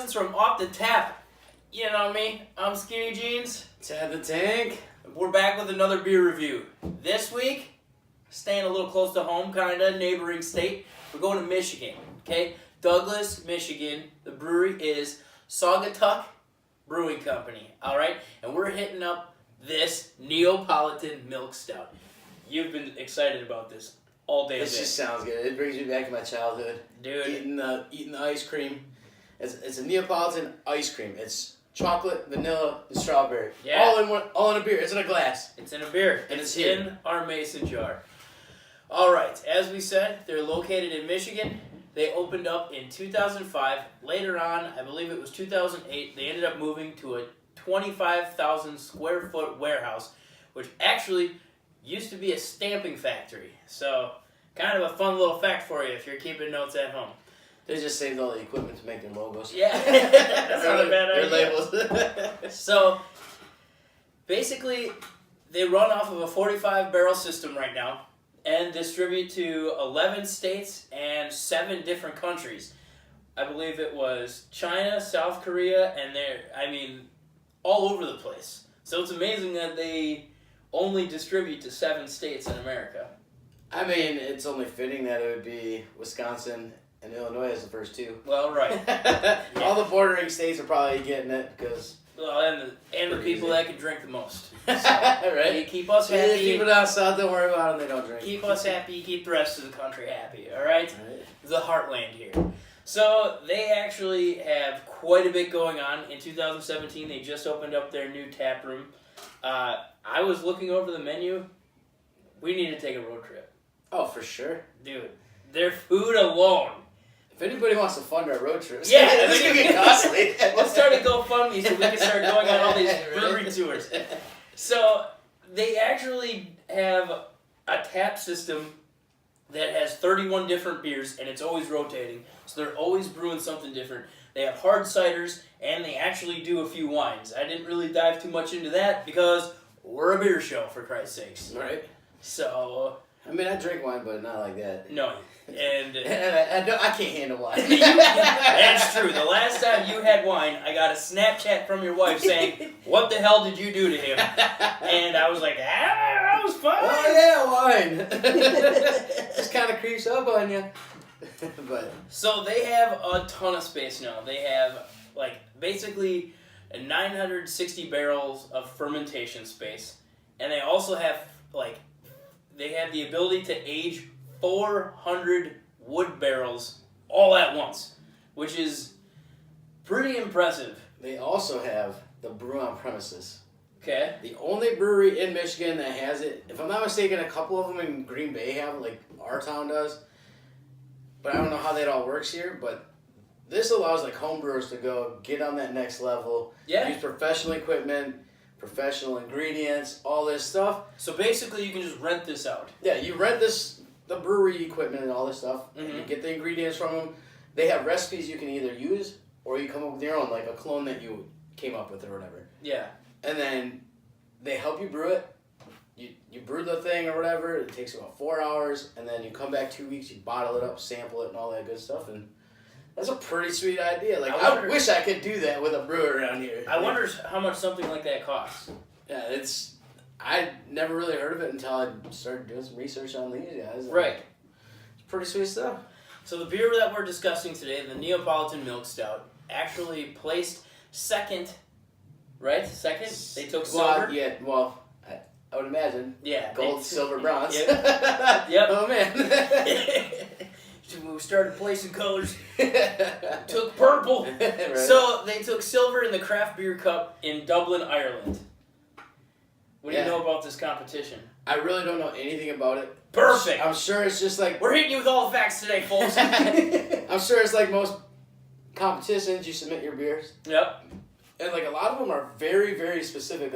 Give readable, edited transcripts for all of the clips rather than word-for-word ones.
announcements from Off the Tap. You know me, I'm Skinny Jeans. Tad the Tank. We're back with another beer review. This week, staying a little close to home, kind of neighboring state. We're going to Michigan, okay? Douglas, Michigan. The brewery is Saugatuck Brewing Company, all right? And we're hitting up this Neapolitan Milk Stout. You've been excited about this all day. This just sounds good. It brings me back to my childhood. Dude. Eating the ice cream. It's a Neapolitan ice cream. It's chocolate, vanilla, and strawberry. Yeah. All in a beer. It's in a glass. It's in a beer. And it's here. in our mason jar. All right. As we said, they're located in Michigan. They opened up in 2005. Later on, I believe it was 2008, they ended up moving to a 25,000 square foot warehouse, which actually used to be a stamping factory. So, kind of a fun little fact for you if you're keeping notes at home. They just saved all the equipment to make their logos. Yeah, that's not a bad idea. Their labels. So, basically, they run off of a 45 barrel system right now and distribute to 11 states and 7 different countries. I believe it was China, South Korea, and all over the place. So it's amazing that they only distribute to 7 states in America. I mean, it's only fitting that it would be Wisconsin and Illinois as the first 2. Well, right. Yeah. All the bordering states are probably getting it because... Well, and the people that can drink the most. So, right? You keep us happy. The people down south, don't worry about them, they don't drink. Keep us happy, keep the rest of the country happy, all right? Right. The heartland here. So they actually have quite a bit going on. In 2017, they just opened up their new tap room. I was looking over the menu. We need to take a road trip. Oh, for sure. Dude, their food alone. If anybody wants to fund our road trips, Yeah, this could get costly. Let's start a GoFundMe so we can start going on all these brewery tours. So they actually have a tap system that has 31 different beers, and it's always rotating. So they're always brewing something different. They have hard ciders, and they actually do a few wines. I didn't really dive too much into that because we're a beer show, for Christ's sakes. Right. So... I mean, I drink wine, but not like that. No. And... I can't handle wine. That's true. The last time you had wine, I got a Snapchat from your wife saying, "What the hell did you do to him?" And I was like, that was fine. Oh, yeah, wine. Just kind of creeps up on you. But So they have a ton of space now. They have, basically 960 barrels of fermentation space. And they also have, they have the ability to age 400 wood barrels all at once, which is pretty impressive. they also have the brew on premises. Okay. The only brewery in Michigan that has it, if I'm not mistaken, a couple of them in Green Bay have it, like our town does. But I don't know how that all works here, but this allows home brewers to go get on that next level, Yeah. use professional equipment, professional ingredients, all this stuff. So basically, you can just rent this out. Yeah, you rent the brewery equipment and all this stuff, and you get the ingredients from them. They have recipes you can either use, or you come up with your own, like a clone that you came up with or whatever. Yeah. And then they help you brew it. You brew the thing or whatever. It takes about 4 hours, and then you come back 2 weeks. You bottle it up, sample it, and all that good stuff. And that's a pretty sweet idea. I wish I could do that with a brewer around here. I wonder how much something like that costs. Yeah, I never really heard of it until I started doing some research on these guys. Right. It's pretty sweet stuff. So the beer that we're discussing today, the Neapolitan Milk Stout, actually placed second. Right? Second? They took silver? Yeah, well, I would imagine. Yeah. Gold, silver, bronze. Yep. Yep. Oh, man. We started placing colors. Took purple. Right. So they took silver in the craft beer cup in Dublin, Ireland. What do you know about this competition? I really don't know anything about it. Perfect. I'm sure it's just like... We're hitting you with all the facts today, folks. I'm sure it's like most competitions, you submit your beers. Yep. And a lot of them are very, very specific.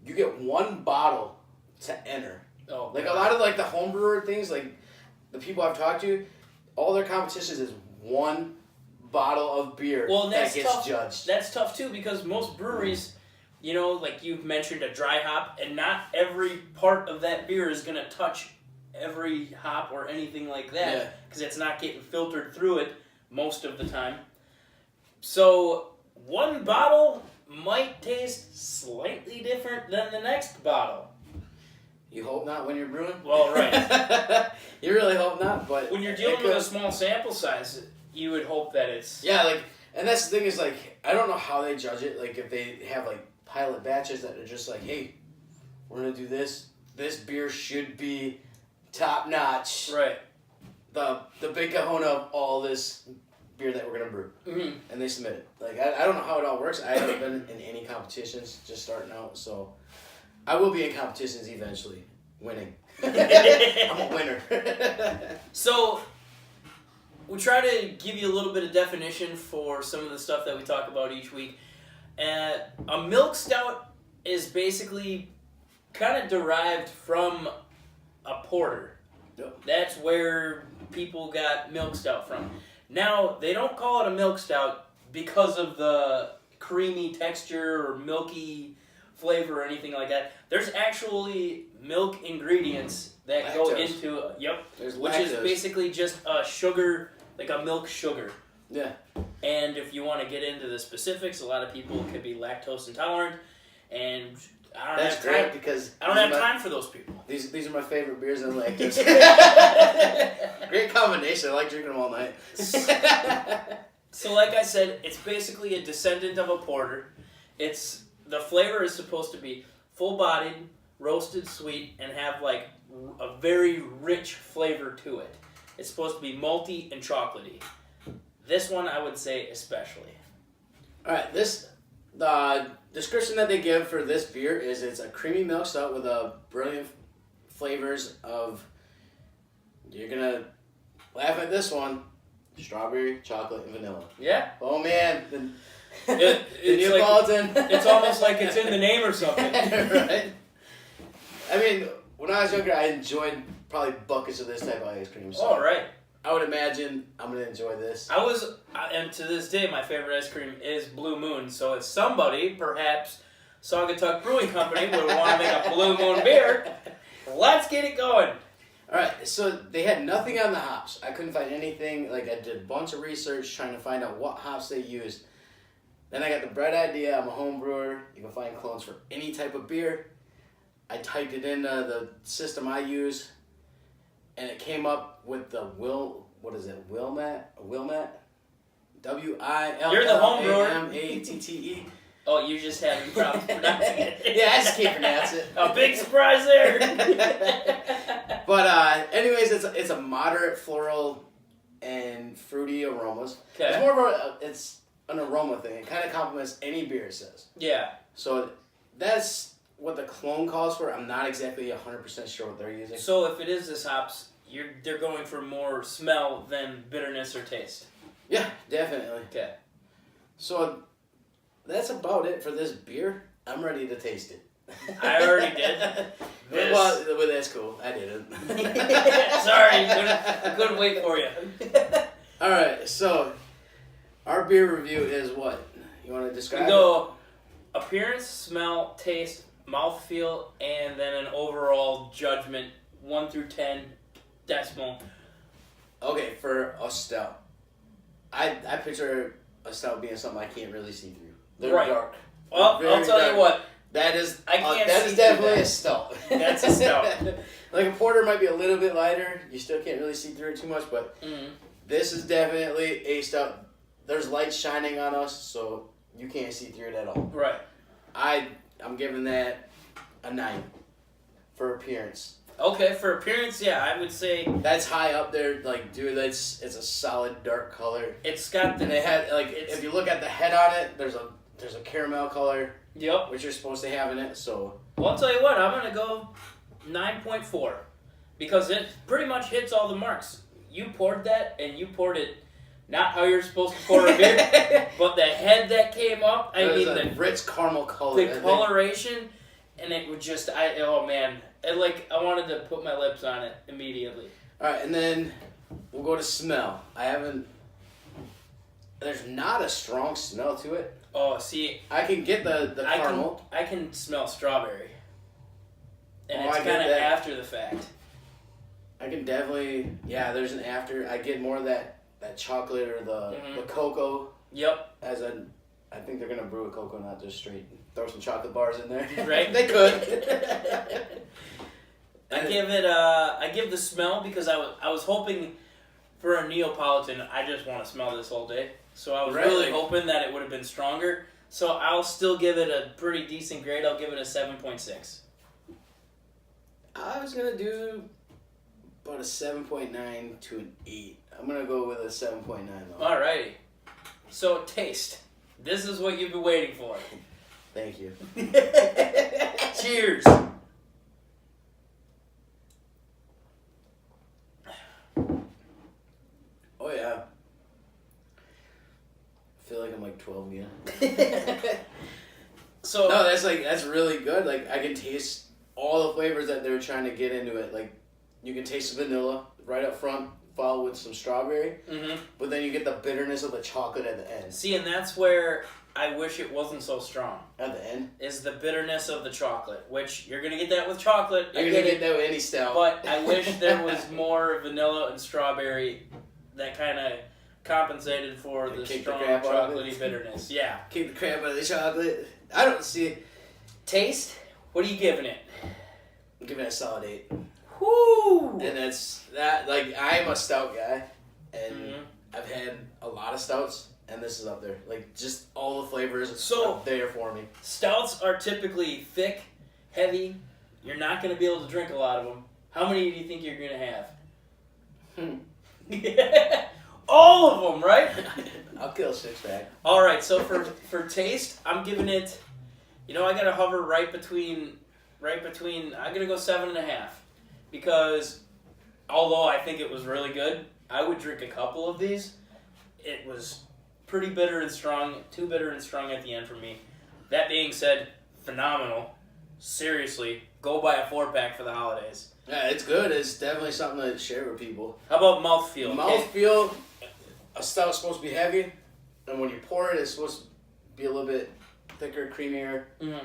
You get one bottle to enter. Oh, a lot of the home brewer things, the people I've talked to, all their competitions is one bottle of beer that gets tough. judged. That's tough too because most breweries, like you mentioned, a dry hop, and not every part of that beer is gonna touch every hop or anything like that because it's not getting filtered through it most of the time. So one bottle might taste slightly different than the next bottle. You hope not when you're brewing? Well, right. You really hope not, but... When you're dealing with a small sample size, you would hope that it's... Yeah, like, and that's the thing is, like, I don't know how they judge it. Like, if they have, like, pilot batches that are just like, hey, we're going to do this. This beer should be top-notch. Right. The big kahuna of all this beer that we're going to brew. Mm-hmm. And they submit it. Like, I don't know how it all works. I haven't been in any competitions, just starting out, so... I will be in competitions eventually, winning. I'm a winner. So, we try to give you a little bit of definition for some of the stuff that we talk about each week. A milk stout is basically kind of derived from a porter. Yep. That's where people got milk stout from. Now, they don't call it a milk stout because of the creamy texture or milky flavor or anything like that. There's actually milk ingredients that go into which is basically just a sugar, like a milk sugar. Yeah. And if you want to get into the specifics, a lot of people could be lactose intolerant, and I don't have time because I don't have time for those people. These are my favorite beers and lactose. Great combination. I like drinking them all night. So like I said, it's basically a descendant of a porter. The flavor is supposed to be full-bodied, roasted sweet, and have like a very rich flavor to it. It's supposed to be malty and chocolatey. This one I would say especially. Alright, the description that they give for this beer is it's a creamy milk stout with a brilliant flavors of, you're gonna laugh at this one, strawberry, chocolate, and vanilla. Yeah. Oh man, the Neapolitan. It's almost like it's in the name or something. Right? I mean, when I was younger, I enjoyed probably buckets of this type of ice cream. So right. I would imagine I'm going to enjoy this. And to this day, my favorite ice cream is Blue Moon. So if somebody, perhaps Saugatuck Brewing Company, would want to make a Blue Moon beer, let's get it going. All right, so they had nothing on the hops. I couldn't find anything. Like, I did a bunch of research trying to find out what hops they used. Then I got the bright idea. I'm a home brewer. You can find clones for any type of beer. I typed it in the system I use, and it came up with the Wilmette? W-I-L-L-A-M-A-T-T-E. You're the home brewer. Oh, you just having problems pronouncing it. Yeah, I just can't pronounce it. A big surprise there. But anyways, it's a moderate floral and fruity aromas. Okay. It's more of it's an aroma thing. It kind of complements any beer, it says. Yeah. So that's what the clone calls for. I'm not exactly 100% sure what they're using. So if it is this hops, they're going for more smell than bitterness or taste. Yeah, definitely. Okay. So that's about it for this beer. I'm ready to taste it. I already did. Well, that's cool. I didn't. Sorry, I couldn't wait for you. All right, so our beer review is what? You want to describe We go appearance, smell, taste, mouthfeel, and then an overall judgment, 1 through 10 decimal. Okay, for a stout. I picture a stout being something I can't really see through. They're dark. Well, I'll tell you what. That is that is definitely a stout. That's a stout. Like a porter might be a little bit lighter. You still can't really see through it too much, but this is definitely a stout. There's light shining on us, so you can't see through it at all. Right. I'm giving that a 9 for appearance. Okay, for appearance, yeah, I would say that's high up there. Like, dude, it's a solid dark color. It's got the. And they had if you look at the head on it, there's a caramel color. Yep. Which you're supposed to have in it. So. Well, I'll tell you what, I'm gonna go 9.4 because it pretty much hits all the marks. You poured that, and you poured it not how you're supposed to pour a beer, but the head that came up. I mean, the rich caramel color. The coloration, and it would just. Oh man. I wanted to put my lips on it immediately. All right, and then we'll go to smell. There's not a strong smell to it. Oh, see. I can get the caramel. I can smell strawberry. And it's kind of after the fact. I can definitely, there's an after. I get more of that chocolate or the cocoa Yep. I think they're gonna brew a coconut just straight. Throw some chocolate bars in there. Right. They could. I give the smell because I was hoping for a Neapolitan. I just want to smell this all day. So I was really hoping that it would have been stronger. So I'll still give it a pretty decent grade. I'll give it a 7.6. I was gonna do about a 7.9 to an 8. I'm gonna go with a 7.9 though. Alrighty. So taste. This is what you've been waiting for. Thank you. Cheers. Oh yeah. I feel like I'm like 12 again. So no, that's really good. Like I can taste all the flavors that they're trying to get into it. Like you can taste the vanilla right up front, followed with some strawberry. Mm-hmm. But then you get the bitterness of the chocolate at the end. See, and that's where I wish it wasn't so strong. At the end? Is the bitterness of the chocolate, which you're going to get that with chocolate. You're going to get that with any stout. But I wish there was more vanilla and strawberry that kind of compensated for the strong chocolatey bitterness. Yeah. Keep the crap out of the chocolate. I don't see it. Taste? What are you giving it? I'm giving it a solid 8. Whoo! And that's that. Like, I'm a stout guy, and Mm-hmm. I've had a lot of stouts, and this is up there. Like, just all the flavors So- are there for me. Stouts are typically thick, heavy. You're not going to be able to drink a lot of them. How many do you think you're going to have? All of them, right? I'll kill a 6-pack. All right, so for taste, I'm giving it, I got to hover right between, I'm going to go 7.5. Because although I think it was really good, I would drink a couple of these. It was pretty bitter and strong, too bitter and strong at the end for me. That being said, phenomenal. Seriously, go buy a 4-pack for the holidays. Yeah, it's good. It's definitely something to share with people. How about mouthfeel? Mouthfeel, a stout's supposed to be heavy, and when you pour it, it's supposed to be a little bit thicker, creamier. Mm-hmm.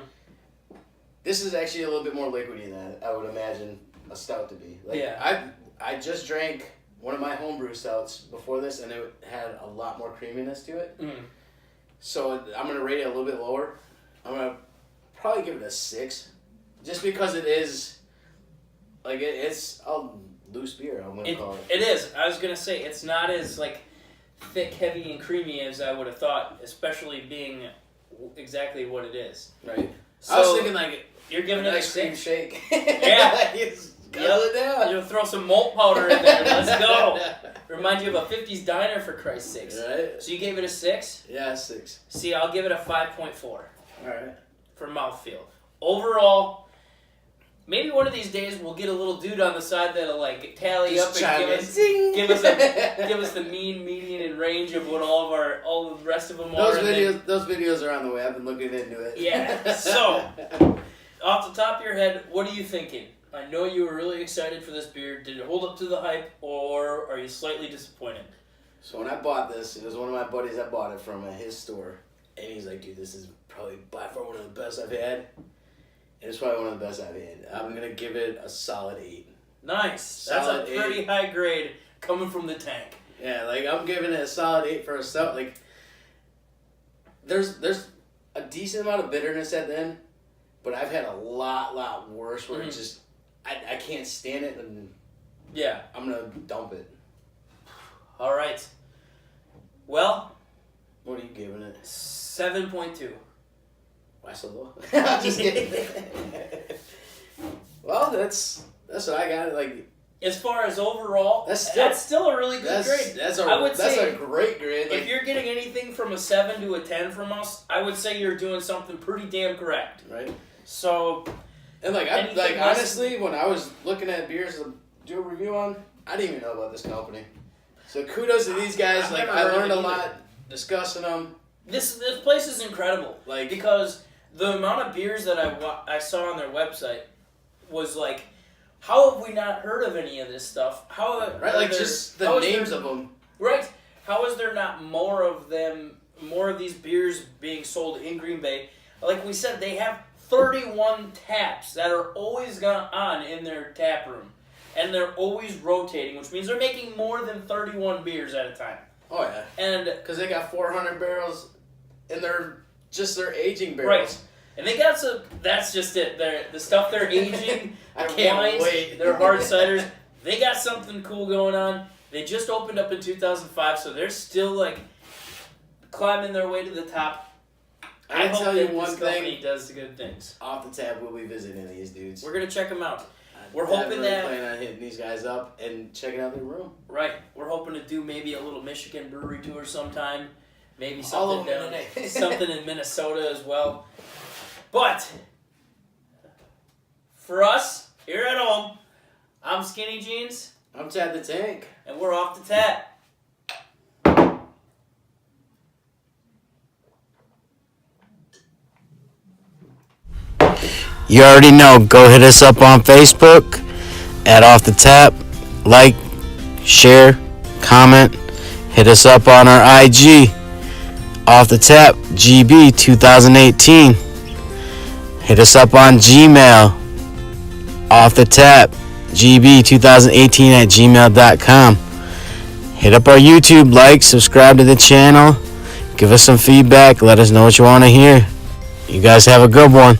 This is actually a little bit more liquidy than I would imagine a stout to be. Like, Yeah. I just drank one of my homebrew stouts before this, and it had a lot more creaminess to it. Mm-hmm. So I'm gonna rate it a little bit lower. I'm gonna probably give it a 6, just because it is like it's a loose beer. I'm gonna call it. It is. I was gonna say it's not as like thick, heavy, and creamy as I would have thought, especially being exactly what it is. Right. So I was thinking like you're giving an it a ice cream 6. shake. Yeah. Like, it's Yell it down. You'll throw some malt powder in there. Let's go. Remind you of a 50s diner, for Christ's sakes. Right. So you gave it a 6? Yeah, 6. See, I'll give it a 5.4 Alright. for mouthfeel. Overall, maybe one of these days we'll get a little dude on the side that'll like tally Just up and chime in. give us the mean, median, and range of what all the rest of them are. Those videos are on the way. I've been looking into it. Yeah. So, off the top of your head, what are you thinking? I know you were really excited for this beer. Did it hold up to the hype, or are you slightly disappointed? So when I bought this, it was one of my buddies I bought it from at his store. And he's like, dude, this is probably by far one of the best I've had. And it's probably one of the best I've had. I'm going to give it a solid 8. Nice. Solid That's a pretty 8. high grade coming from the tank. Yeah, like I'm giving it a solid 8 for a stout. Like, there's a decent amount of bitterness at the end, but I've had a lot worse where it's just, I can't stand it, and yeah, I'm going to dump it. All right. Well, What are you giving it? 7.2. Why so low? I'm just kidding. Well, that's what I got. Like, As far as overall, That's that's still- still a really good grade. That's I would say a great grade. Like, if you're getting anything from a 7 to a 10 from us, I would say you're doing something pretty damn correct. right. So, And like, Anything less- honestly, when I was looking at beers to do a review on, I didn't even know about this company. So kudos to these guys. I've Like, never I heard of learned it a either. lot discussing them. this place is incredible. Like, Because the amount of beers that I saw on their website was like, how have we not heard of any of this stuff? right, like just the names of them. Right. How is there not more of these beers being sold in Green Bay? Like we said, they have 31 taps that are always on in their tap room. And they're always rotating, which means they're making more than 31 beers at a time. Oh yeah. And because they got 400 barrels, and they're just their aging barrels. right, and they got some. That's just it. The stuff they're aging, I their can't wines, wait. their hard ciders. They got something cool going on. They just opened up in 2005, so they're still like climbing their way to the top. I hope tell you that one this thing. company does good things. Off the tab, we'll be visiting these dudes. We're gonna check them out. We're I'm hoping really that planning on hitting these guys up and checking out their room. right. We're hoping to do maybe a little Michigan brewery tour sometime. Maybe All something over down, today. something in Minnesota as well. But for us here at home, I'm Skinny Jeans, I'm Tad the Tank. and we're off the tap. You already know. Go hit us up on Facebook at Off the Tap. Like, share, comment. Hit us up on our IG, Off the Tap GB 2018. Hit us up on Gmail, Off the Tap GB 2018 at gmail.com. Hit up our YouTube, like, subscribe to the channel. Give us some feedback. Let us know what you want to hear. You guys have a good one.